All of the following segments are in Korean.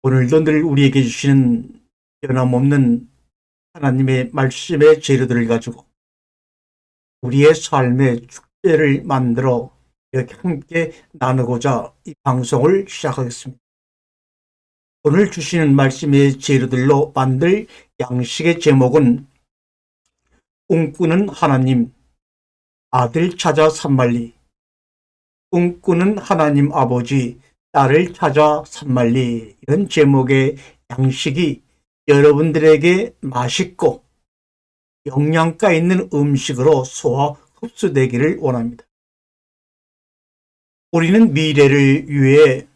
오늘도 늘 우리에게 주시는 변함없는 하나님의 말씀의 재료들을 가지고 우리의 삶의 축제를 만들어 이렇게 함께 나누고자 이 방송을 시작하겠습니다. 오늘 주시는 말씀의 재료들로 만들 양식의 제목은 꿈꾸는 하나님, 아들 찾아 산말리. 꿈꾸는 하나님 아버지, 딸을 찾아 산말리. 이런 제목의 양식이 여러분들에게 맛있고 영양가 있는 음식으로 소화 흡수되기를 원합니다. 우리는 미래를 위해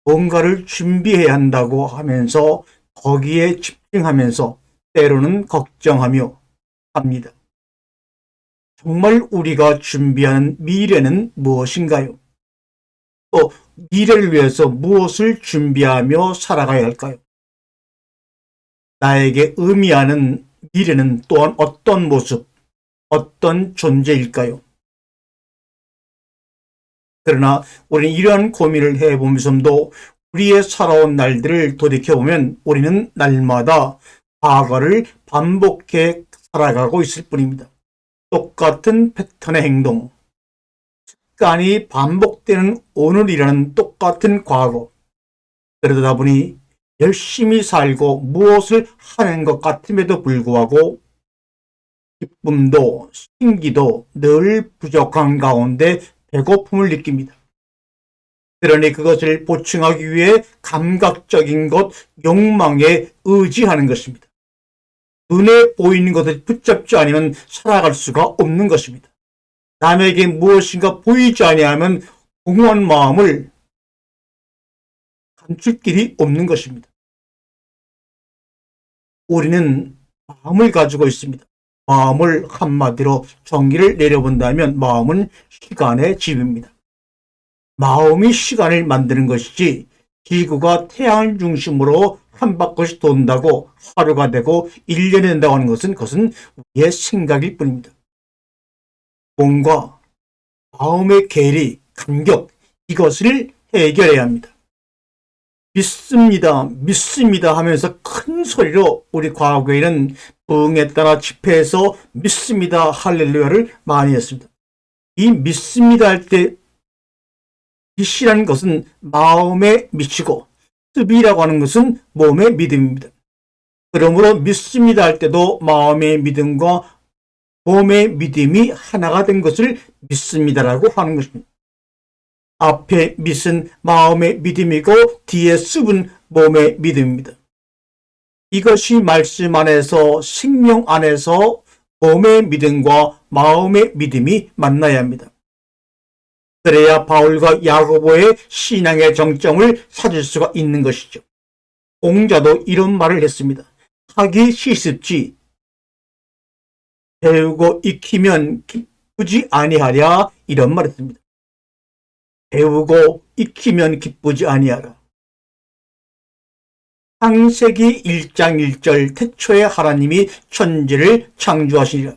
뭔가를 준비해야 한다고 하면서 거기에 집중하면서 때로는 걱정하며 합니다. 정말 우리가 준비하는 미래는 무엇인가요? 또 미래를 위해서 무엇을 준비하며 살아가야 할까요? 나에게 의미하는 미래는 또한 어떤 모습, 어떤 존재일까요? 그러나 우리는 이러한 고민을 해보면서도 우리의 살아온 날들을 돌이켜보면 우리는 날마다 과거를 반복해 살아가고 있을 뿐입니다. 똑같은 패턴의 행동, 습관이 반복되는 오늘이라는 똑같은 과거. 그러다 보니 열심히 살고 무엇을 하는 것 같음에도 불구하고 기쁨도 신기도 늘 부족한 가운데 배고픔을 느낍니다. 그러니 그것을 보충하기 위해 감각적인 것, 욕망에 의지하는 것입니다. 눈에 보이는 것을 붙잡지 않으면 살아갈 수가 없는 것입니다. 남에게 무엇인가 보이지 아니하면 공허한 마음을 감출 길이 없는 것입니다. 우리는 마음을 가지고 있습니다. 마음을 한마디로 정의를 내려본다면 마음은 시간의 집입니다. 마음이 시간을 만드는 것이지 지구가 태양을 중심으로 한 바퀴씩 돈다고 하루가 되고 1년이 된다고 하는 것은 그것은 우리의 생각일 뿐입니다. 몸과 마음의 괴리, 간격, 이것을 해결해야 합니다. 믿습니다 하면서 큰 소리로 우리 과거에는 부흥에 따라 집회에서 믿습니다 할렐루야를 많이 했습니다. 이 믿습니다 할 때 믿이라는 것은 마음에 미치고 습이라고 하는 것은 몸의 믿음입니다. 그러므로 믿습니다 할 때도 마음의 믿음과 몸의 믿음이 하나가 된 것을 믿습니다라고 하는 것입니다. 앞에 믿은 마음의 믿음이고 뒤에 습은 몸의 믿음입니다. 이것이 말씀 안에서 생명 안에서 몸의 믿음과 마음의 믿음이 만나야 합니다. 그래야 바울과 야고보의 신앙의 정점을 찾을 수가 있는 것이죠. 공자도 이런 말을 했습니다. 하기 시습지 배우고 익히면 기쁘지 아니하랴 이런 말을 했습니다. 배우고 익히면 기쁘지 아니하라. 창세기 1장 1절 태초에 하나님이 천지를 창조하시리라.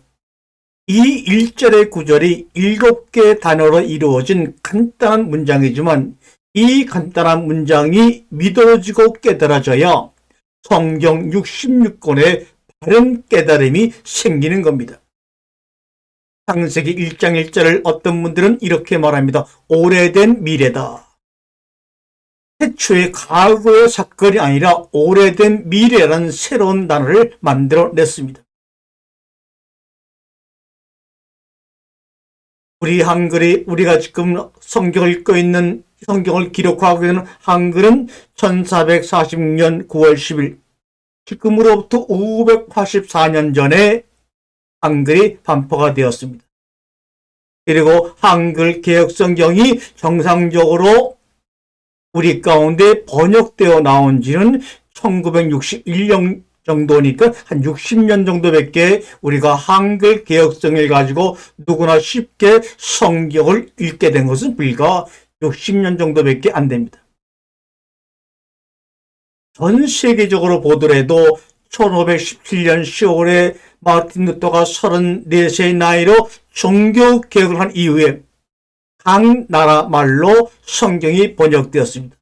이 1절의 구절이 7개의 단어로 이루어진 간단한 문장이지만 이 간단한 문장이 믿어지고 깨달아져야 성경 66권의 바른 깨달음이 생기는 겁니다. 창세기 1장 1절을 어떤 분들은 이렇게 말합니다. 오래된 미래다. 태초의 과거의 사건이 아니라 오래된 미래라는 새로운 단어를 만들어냈습니다. 우리 한글이 우리가 지금 성경을 읽고 있는 성경을 기록하고 있는 한글은 1446년 9월 10일 지금으로부터 584년 전에 한글이 반포가 되었습니다. 그리고 한글 개혁성경이 정상적으로 우리 가운데 번역되어 나온 지는 1961년 정도니까 한 60년 정도밖에 우리가 한글 개혁성을 가지고 누구나 쉽게 성경을 읽게 된 것은 불과 60년 정도밖에 안 됩니다. 전 세계적으로 보더라도 1517년 10월에 마틴 루터가 34세의 나이로 종교 개혁을 한 이후에 각 나라 말로 성경이 번역되었습니다.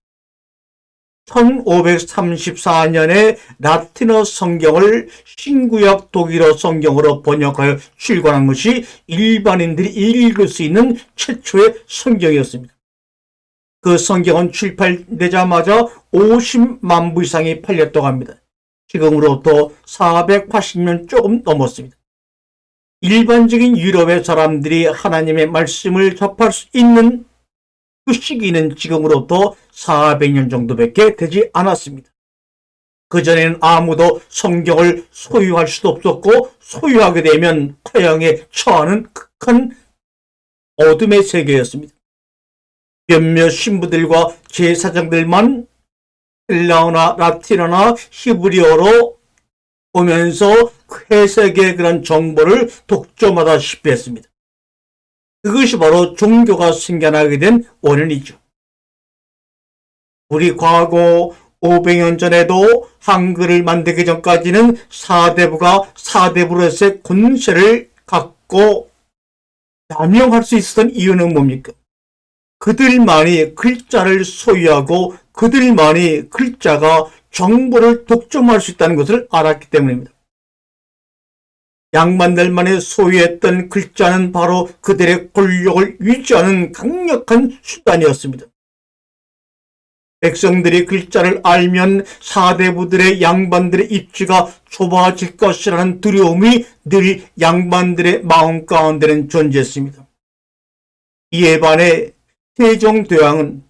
1534년에 라틴어 성경을 신구약 독일어 성경으로 번역하여 출간한 것이 일반인들이 읽을 수 있는 최초의 성경이었습니다. 그 성경은 출판되자마자 50만 부 이상이 팔렸다고 합니다. 지금으로부터 480년 조금 넘었습니다. 일반적인 유럽의 사람들이 하나님의 말씀을 접할 수 있는 그 시기는 지금으로부터 400년 정도밖에 되지 않았습니다. 그전에는 아무도 성경을 소유할 수도 없었고, 소유하게 되면 화형에 처하는 극한 어둠의 세계였습니다. 몇몇 신부들과 제사장들만 헬라어나 라틴어나 히브리어로 보면서 해석의 그런 정보를 독점하다시피 했습니다. 그것이 바로 종교가 생겨나게 된 원인이죠. 우리 과거 500년 전에도 한글을 만들기 전까지는 사대부가 사대부로서의 권세를 갖고 남용할 수 있었던 이유는 뭡니까? 그들만이 글자를 소유하고 그들만이 글자가 정보를 독점할 수 있다는 것을 알았기 때문입니다. 양반들만이 소유했던 글자는 바로 그들의 권력을 유지하는 강력한 수단이었습니다. 백성들이 글자를 알면 사대부들의 양반들의 입지가 좁아질 것이라는 두려움이 늘 양반들의 마음 가운데는 존재했습니다. 이에 반해 세종대왕은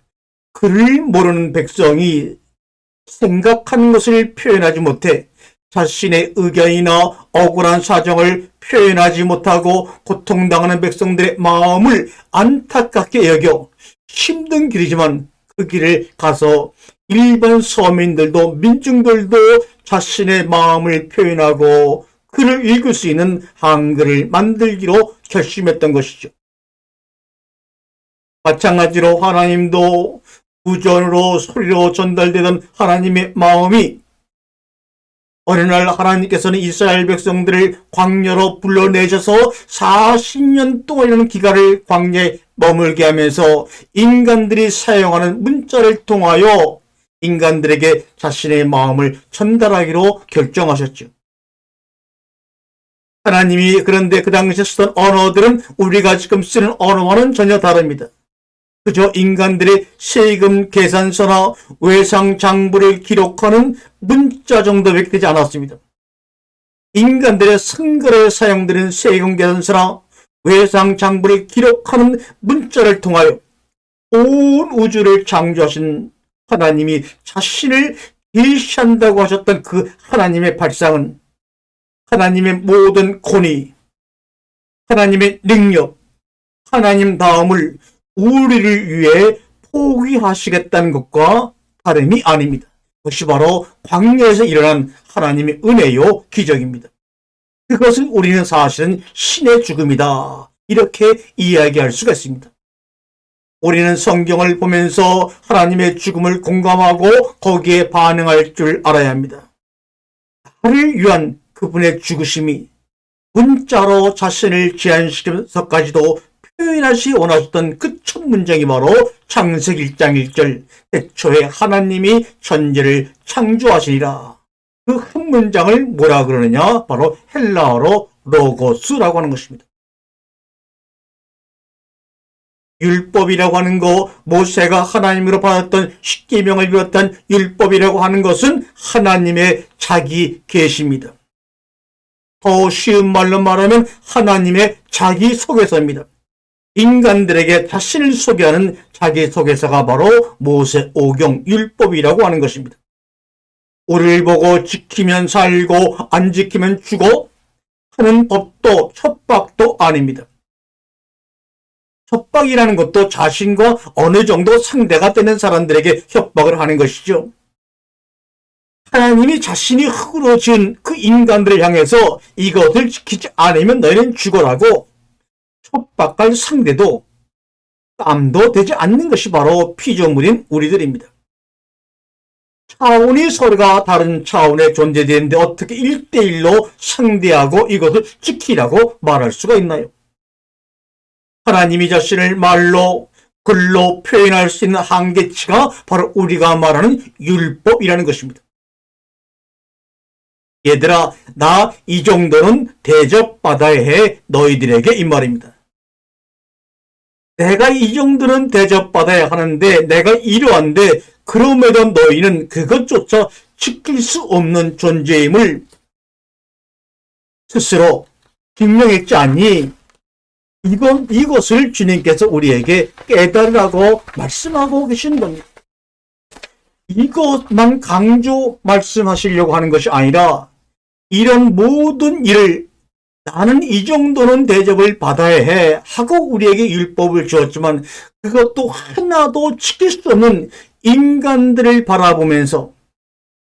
글을 모르는 백성이 생각하는 것을 표현하지 못해 자신의 의견이나 억울한 사정을 표현하지 못하고 고통당하는 백성들의 마음을 안타깝게 여겨 힘든 길이지만 그 길을 가서 일반 서민들도 민중들도 자신의 마음을 표현하고 글을 읽을 수 있는 한글을 만들기로 결심했던 것이죠. 마찬가지로 하나님도 무전으로 소리로 전달되던 하나님의 마음이 어느 날 하나님께서는 이스라엘 백성들을 광야로 불러내셔서 40년 동안이라는 기간을 광야에 머물게 하면서 인간들이 사용하는 문자를 통하여 인간들에게 자신의 마음을 전달하기로 결정하셨죠. 하나님이 그런데 그 당시에 쓰던 언어들은 우리가 지금 쓰는 언어와는 전혀 다릅니다. 그저 인간들의 세금 계산서나 외상 장부를 기록하는 문자 정도밖에 되지 않았습니다. 인간들의 선거에 사용되는 세금 계산서나 외상 장부를 기록하는 문자를 통하여 온 우주를 창조하신 하나님이 자신을 계시한다고 하셨던 그 하나님의 발상은 하나님의 모든 권위, 하나님의 능력, 하나님 다음을 우리를 위해 포기하시겠다는 것과 다름이 아닙니다. 그것이 바로 광야에서 일어난 하나님의 은혜요 기적입니다. 그것을 우리는 사실은 신의 죽음이다, 이렇게 이야기할 수가 있습니다. 우리는 성경을 보면서 하나님의 죽음을 공감하고 거기에 반응할 줄 알아야 합니다. 나를 위한 그분의 죽으심이 문자로 자신을 제한시키면서까지도 표현하시 원하셨던 그 첫 문장이 바로 창세기 1장 1절 태초에 하나님이 천지를 창조하시니라. 그 한 문장을 뭐라 그러느냐? 바로 헬라어로 로고스라고 하는 것입니다. 율법이라고 하는 거, 모세가 하나님으로 받았던 십계명을 비롯한 율법이라고 하는 것은 하나님의 자기 계시입니다. 더 쉬운 말로 말하면 하나님의 자기 소개서입니다. 인간들에게 자신을 소개하는 자기소개서가 바로 모세오경 율법이라고 하는 것입니다. 우리를 보고 지키면 살고 안 지키면 죽어 하는 법도 협박도 아닙니다. 협박이라는 것도 자신과 어느 정도 상대가 되는 사람들에게 협박을 하는 것이죠. 하나님이 자신이 흙으로 지은 그 인간들을 향해서 이것을 지키지 않으면 너희는 죽어라고 협박할 상대도 땀도 되지 않는 것이 바로 피조물인 우리들입니다. 차원이 서로가 다른 차원에 존재되는데 어떻게 1대1로 상대하고 이것을 지키라고 말할 수가 있나요? 하나님이 자신을 말로 글로 표현할 수 있는 한계치가 바로 우리가 말하는 율법이라는 것입니다. 얘들아, 나 이 정도는 대접받아야 해, 너희들에게 이 말입니다. 내가 이 정도는 대접받아야 하는데 내가 이러한데 그럼에도 너희는 그것조차 지킬 수 없는 존재임을 스스로 증명했지 않니? 이것을 주님께서 우리에게 깨달으라고 말씀하고 계신 겁니다. 이것만 강조 말씀하시려고 하는 것이 아니라 이런 모든 일을 나는 이 정도는 대접을 받아야 해 하고 우리에게 율법을 주었지만 그것도 하나도 지킬 수 없는 인간들을 바라보면서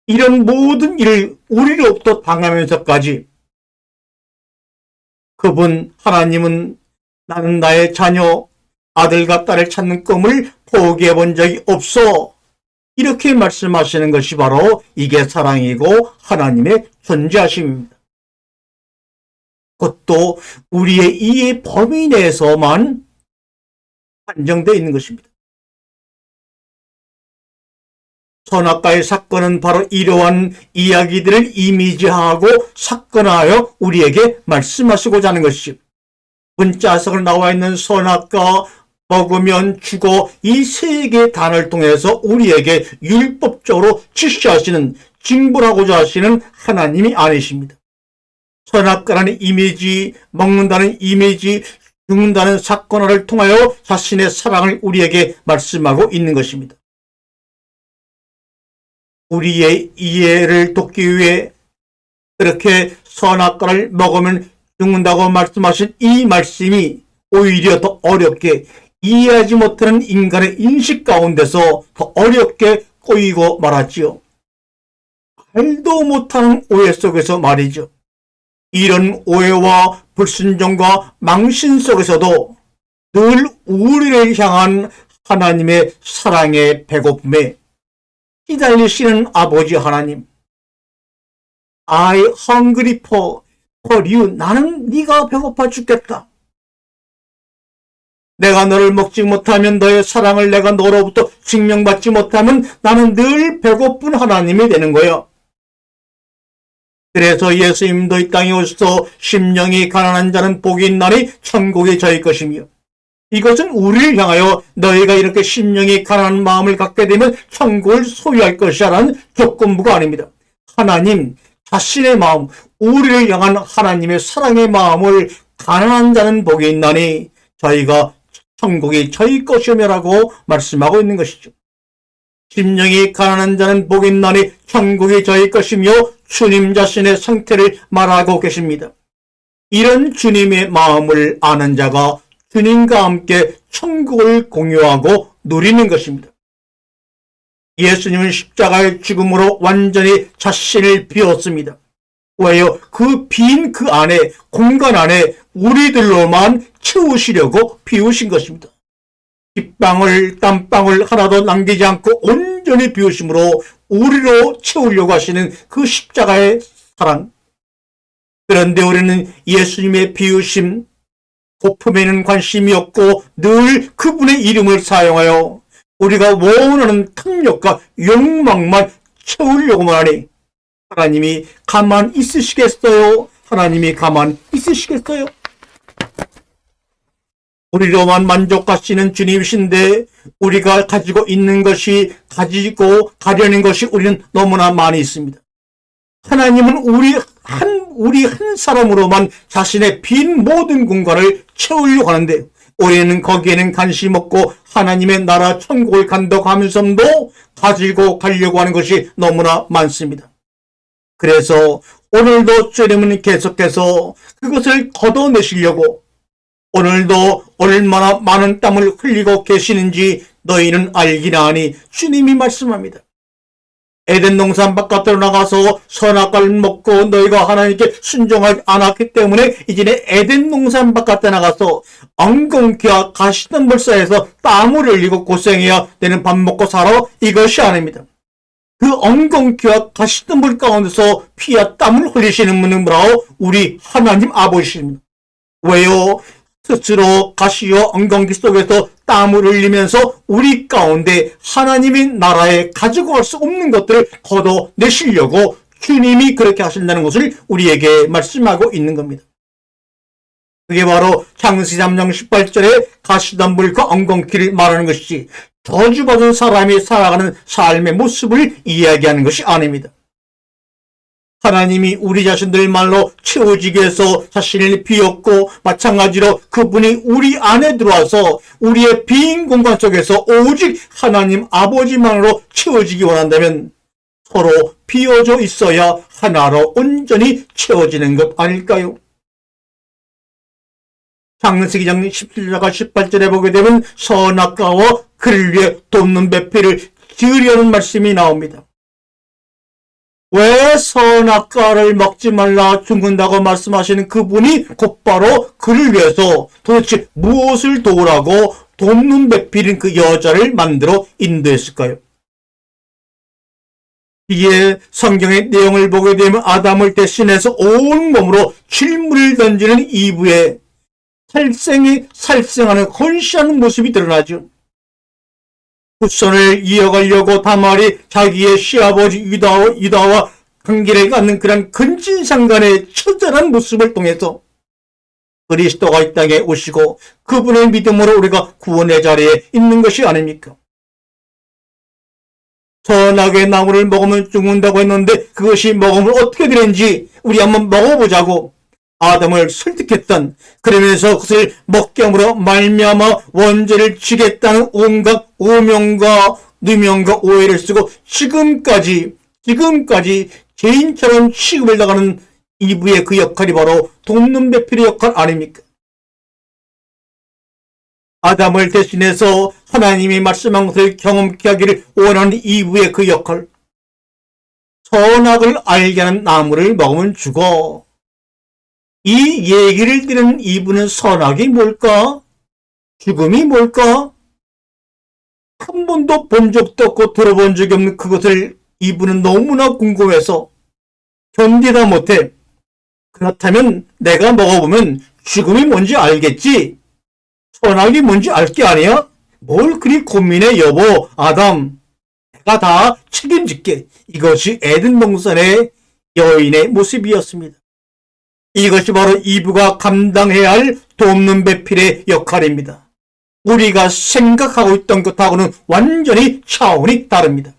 이런 모든 일을 우리로부터 당하면서까지 그분 하나님은 나는 나의 자녀 아들과 딸을 찾는 꿈을 포기해 본 적이 없어 이렇게 말씀하시는 것이 바로 이게 사랑이고 하나님의 존재하심입니다. 그것도 우리의 이해 범위 내에서만 한정되어 있는 것입니다. 선악과의 사건은 바로 이러한 이야기들을 이미지하고 사건화하여 우리에게 말씀하시고자 하는 것이죠. 문자석을 나와 있는 선악과, 먹으면 죽어 이 세 개의 단어를 통해서 우리에게 율법적으로 지시하시는, 징벌하고자 하시는 하나님이 아니십니다. 선악과라는 이미지, 먹는다는 이미지, 죽는다는 사건화를 통하여 자신의 사랑을 우리에게 말씀하고 있는 것입니다. 우리의 이해를 돕기 위해 그렇게 선악과를 먹으면 죽는다고 말씀하신 이 말씀이 오히려 더 어렵게 이해하지 못하는 인간의 인식 가운데서 더 어렵게 꼬이고 말았지요. 알도 못하는 오해 속에서 말이죠. 이런 오해와 불순종과 망신 속에서도 늘 우리를 향한 하나님의 사랑의 배고픔에 시달리시는 아버지 하나님, I hungry for you. 나는 네가 배고파 죽겠다. 내가 너를 먹지 못하면 너의 사랑을 내가 너로부터 증명받지 못하면 나는 늘 배고픈 하나님이 되는 거예요. 그래서 예수님도 이 땅에 오셔서 심령이 가난한 자는 복이 있나니 천국이 저희 것이며 이것은 우리를 향하여 너희가 이렇게 심령이 가난한 마음을 갖게 되면 천국을 소유할 것이라는 조건부가 아닙니다. 하나님 자신의 마음, 우리를 향한 하나님의 사랑의 마음을 가난한 자는 복이 있나니 저희가 천국이 저희 것이며라고 말씀하고 있는 것이죠. 심령이 가난한 자는 복이 있나니 천국이 저희 것이며 주님 자신의 상태를 말하고 계십니다. 이런 주님의 마음을 아는 자가 주님과 함께 천국을 공유하고 누리는 것입니다. 예수님은 십자가의 죽음으로 완전히 자신을 비웠습니다. 왜요? 그 빈 그 안에, 공간 안에 우리들로만 채우시려고 비우신 것입니다. 빗방울, 땀방울 하나도 남기지 않고 온전히 비우심으로 우리로 채우려고 하시는 그 십자가의 사랑. 그런데 우리는 예수님의 비우심, 고품에는 관심이 없고 늘 그분의 이름을 사용하여 우리가 원하는 탐욕과 욕망만 채우려고만 하니 하나님이 가만 있으시겠어요? 하나님이 가만 있으시겠어요? 우리로만 만족하시는 주님이신데 우리가 가지고 있는 것이 가지고 가려는 것이 우리는 너무나 많이 있습니다. 하나님은 우리 한 사람으로만 자신의 빈 모든 공간을 채우려고 하는데 우리는 거기에는 관심 없고 하나님의 나라 천국을 간다고 하면서도 가지고 가려고 하는 것이 너무나 많습니다. 그래서 오늘도 주님은 계속해서 그것을 걷어내시려고 오늘도 얼마나 많은 땀을 흘리고 계시는지 너희는 알기나 하니 주님이 말씀합니다. 에덴 동산 바깥으로 나가서 선악과를 먹고 너희가 하나님께 순종하지 않았기 때문에 이제는 에덴 동산 바깥에 나가서 엉겅퀴와 가시덤불 사이에서 땀을 흘리고 고생해야 되는 밥 먹고 살아 이것이 아닙니다. 그 엉겅퀴와 가시덤불 가운데서 피와 땀을 흘리시는 분은 바로 우리 하나님 아버지십니다. 왜요? 스스로 가시와 엉겅퀴 속에서 땀을 흘리면서 우리 가운데 하나님의 나라에 가지고 갈 수 없는 것들을 걷어내시려고 주님이 그렇게 하신다는 것을 우리에게 말씀하고 있는 겁니다. 그게 바로 창세기 3장 18절에 가시덤불과 엉겅퀴를 말하는 것이 저주받은 사람이 살아가는 삶의 모습을 이야기하는 것이 아닙니다. 하나님이 우리 자신들 말로 채워지게 해서 자신을 비웠고, 마찬가지로 그분이 우리 안에 들어와서 우리의 빈 공간 속에서 오직 하나님 아버지만으로 채워지기 원한다면 서로 비워져 있어야 하나로 온전히 채워지는 것 아닐까요? 창세기 17장 18절에 보게 되면 선악과와 그를 위해 돕는 배필을 지으려는 말씀이 나옵니다. 왜 선악과를 먹지 말라 죽는다고 말씀하시는 그분이 곧바로 그를 위해서 도대체 무엇을 도우라고 돕는 배필인 그 여자를 만들어 인도했을까요? 이에 성경의 내용을 보게 되면 아담을 대신해서 온몸으로 질문을 던지는 이브의 살생하는 헌신하는 모습이 드러나죠. 후손을 이어가려고 다말이 자기의 시아버지 유다와 관계를 갖는 그런 근친상간의 처절한 모습을 통해서 그리스도가 이 땅에 오시고 그분의 믿음으로 우리가 구원의 자리에 있는 것이 아닙니까? 선악의 나무를 먹으면 죽는다고 했는데 그것이 먹으면 어떻게 되는지 우리 한번 먹어보자고 아담을 설득했던, 그러면서 그것을 먹게 함으로 말미암아 원죄를 지겠다는 온갖 오명과 누명과 오해를 쓰고 지금까지 죄인처럼 취급을 나가는 이브의 그 역할이 바로 돕는 배필의 역할 아닙니까? 아담을 대신해서 하나님이 말씀한 것을 경험케 하기를 원하는 이브의 그 역할, 선악을 알게 하는 나무를 먹으면 죽어. 이 얘기를 들은 이브는 선악이 뭘까? 죽음이 뭘까? 한 번도 본 적도 없고 들어본 적이 없는 그것을 이브는 너무나 궁금해서 견디다 못해. 그렇다면 내가 먹어보면 죽음이 뭔지 알겠지? 선악이 뭔지 알 게 아니야? 뭘 그리 고민해 여보 아담. 내가 다 책임질게. 이것이 에덴 동산의 여인의 모습이었습니다. 이것이 바로 이브가 감당해야 할 돕는 배필의 역할입니다. 우리가 생각하고 있던 것하고는 완전히 차원이 다릅니다.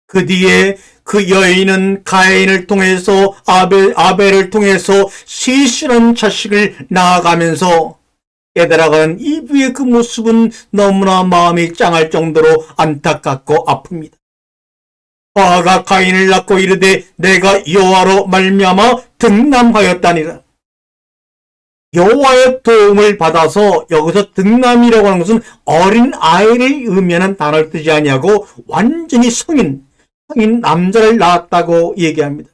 그 뒤에 그 여인은 가인을 통해서 아벨을 통해서 셋이라는 자식을 낳아가면서 깨달아가는 이브의 그 모습은 너무나 마음이 짱할 정도로 안타깝고 아픕니다. 화가 가인을 낳고 이르되 내가 여호와로 말미암아 득남하였다니라. 여호와의 도움을 받아서 여기서 득남이라고 하는 것은 어린 아이를 의미하는 단어를 뜻이 아니하고 완전히 성인 남자를 낳았다고 얘기합니다.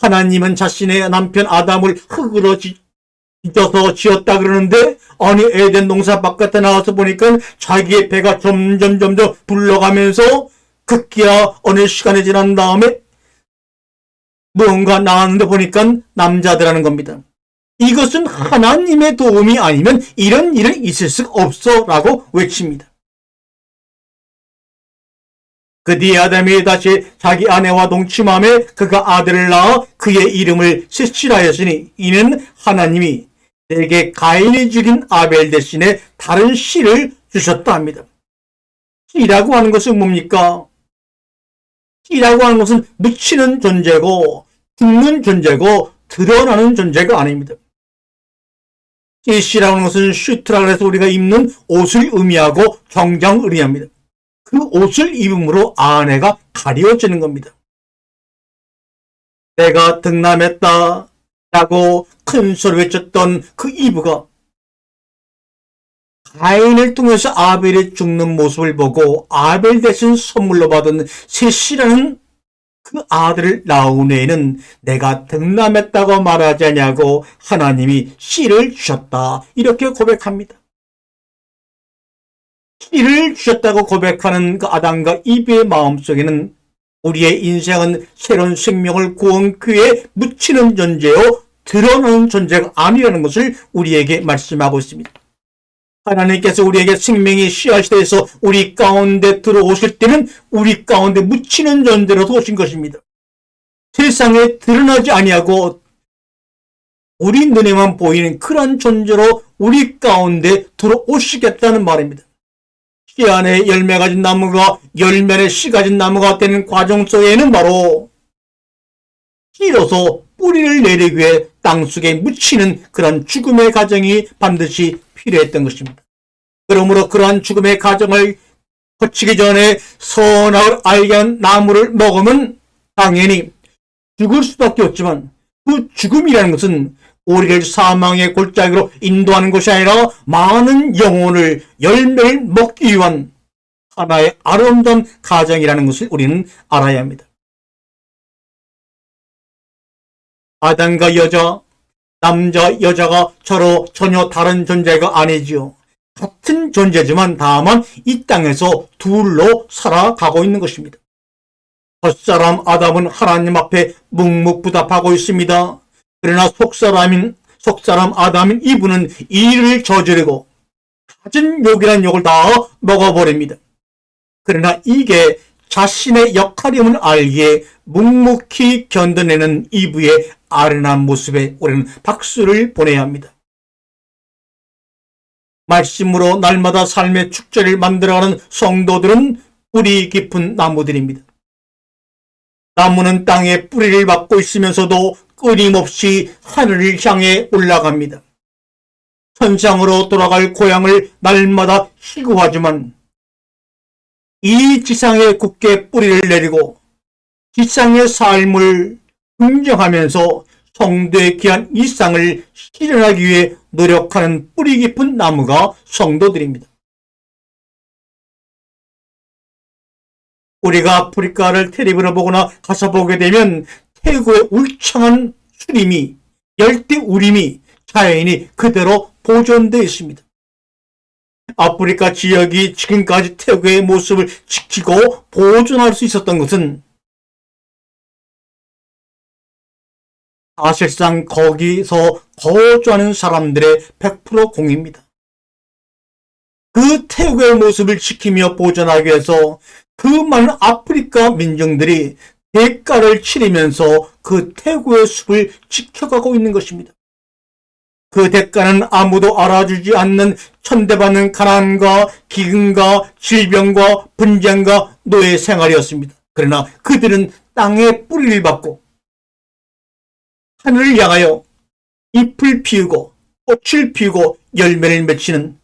하나님은 자신의 남편 아담을 흙으로 빚어서 지었다 그러는데 아니 에덴 동산 바깥에 나와서 보니까 자기의 배가 점점 불러가면서 급기야 어느 시간이 지난 다음에 무언가 나왔는데 보니까 남자들하는 겁니다. 이것은 하나님의 도움이 아니면 이런 일은 있을 수 없어 라고 외칩니다. 그 뒤에 아담이 다시 자기 아내와 동침함에 그가 아들을 낳아 그의 이름을 셋이라 하였으니 이는 하나님이 내게 가인이 죽인 아벨 대신에 다른 씨를 주셨다 합니다. 씨라고 하는 것은 뭡니까? 씨라고 하는 것은 묻히는 존재고 죽는 존재고 드러나는 존재가 아닙니다. 이 씨라고 하는 것은 슈트라 그래서 우리가 입는 옷을 의미하고 정장을 의미합니다. 그 옷을 입음으로 아내가 가려지는 겁니다. 내가 득남했다 라고 큰 소리 외쳤던 그 이브가 가인을 통해서 아벨이 죽는 모습을 보고 아벨 대신 선물로 받은 셋이라는 그 아들을 낳은 후에는 내가 득남했다고 말하지 않냐고 하나님이 씨를 주셨다 이렇게 고백합니다. 씨를 주셨다고 고백하는 그 아담과 이브의 마음속에는 우리의 인생은 새로운 생명을 구원교에 묻히는 존재요 드러나는 존재가 아니라는 것을 우리에게 말씀하고 있습니다. 하나님께서 우리에게 생명의 씨앗이 되어서 우리 가운데 들어오실 때는 우리 가운데 묻히는 존재로 오신 것입니다. 세상에 드러나지 아니하고 우리 눈에만 보이는 그런 존재로 우리 가운데 들어오시겠다는 말입니다. 씨 안에 열매 가진 나무가 열매에 씨 가진 나무가 되는 과정 속에는 바로 씨로서 뿌리를 내리기 위해 땅속에 묻히는 그런 죽음의 과정이 반드시 필요했던 것입니다. 그러므로 그러한 죽음의 과정을 거치기 전에 선악을 알게 한 나무를 먹으면 당연히 죽을 수밖에 없지만 그 죽음이라는 것은 우리를 사망의 골짜기로 인도하는 것이 아니라 많은 영혼을 열매를 먹기 위한 하나의 아름다운 과정이라는 것을 우리는 알아야 합니다. 아담과 여자, 남자, 여자가 서로 전혀 다른 존재가 아니지요. 같은 존재지만 다만 이 땅에서 둘로 살아가고 있는 것입니다. 겉사람 아담은 하나님 앞에 묵묵부답하고 있습니다. 그러나 속사람 아담인 이분은 이를 저지르고 가진 욕이란 욕을 다 먹어버립니다. 그러나 이게 자신의 역할임을 알기에 묵묵히 견뎌내는 이브의 아련한 모습에 우리는 박수를 보내야 합니다. 말씀으로 날마다 삶의 축제를 만들어가는 성도들은 뿌리 깊은 나무들입니다. 나무는 땅에 뿌리를 받고 있으면서도 끊임없이 하늘을 향해 올라갑니다. 천상으로 돌아갈 고향을 날마다 희구하지만 이 지상에 굳게 뿌리를 내리고 지상의 삶을 긍정하면서 성도의 귀한 일상을 실현하기 위해 노력하는 뿌리 깊은 나무가 성도들입니다. 우리가 아프리카를 텔레비를 보거나 가서 보게 되면 태고의 울창한 수림이, 열대 우림이, 자연이 그대로 보존되어 있습니다. 아프리카 지역이 지금까지 태고의 모습을 지키고 보존할 수 있었던 것은 사실상 거기서 거주하는 사람들의 100% 공입니다. 그 태고의 모습을 지키며 보존하기 위해서 그 많은 아프리카 민중들이 대가를 치르면서 그 태고의 숲을 지켜가고 있는 것입니다. 그 대가는 아무도 알아주지 않는 천대받는 가난과 기근과 질병과 분쟁과 노예 생활이었습니다. 그러나 그들은 땅에 뿌리를 받고 하늘을 향하여 잎을 피우고 꽃을 피우고 열매를 맺히는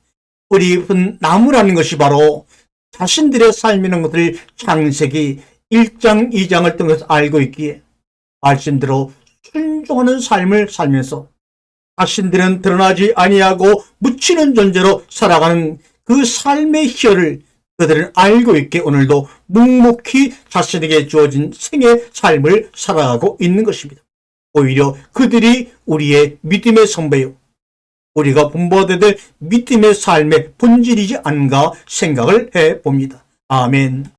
뿌리 깊은 나무라는 것이 바로 자신들의 삶이라는 것을 창세기 1장 2장을 통해서 알고 있기에 말씀대로 순종하는 삶을 살면서 자신들은 드러나지 아니하고 묻히는 존재로 살아가는 그 삶의 희열을 그들은 알고 있기에 오늘도 묵묵히 자신에게 주어진 생의 삶을 살아가고 있는 것입니다. 오히려 그들이 우리의 믿음의 선배요, 우리가 본받아야 될 믿음의 삶의 본질이지 않은가 생각을 해봅니다. 아멘.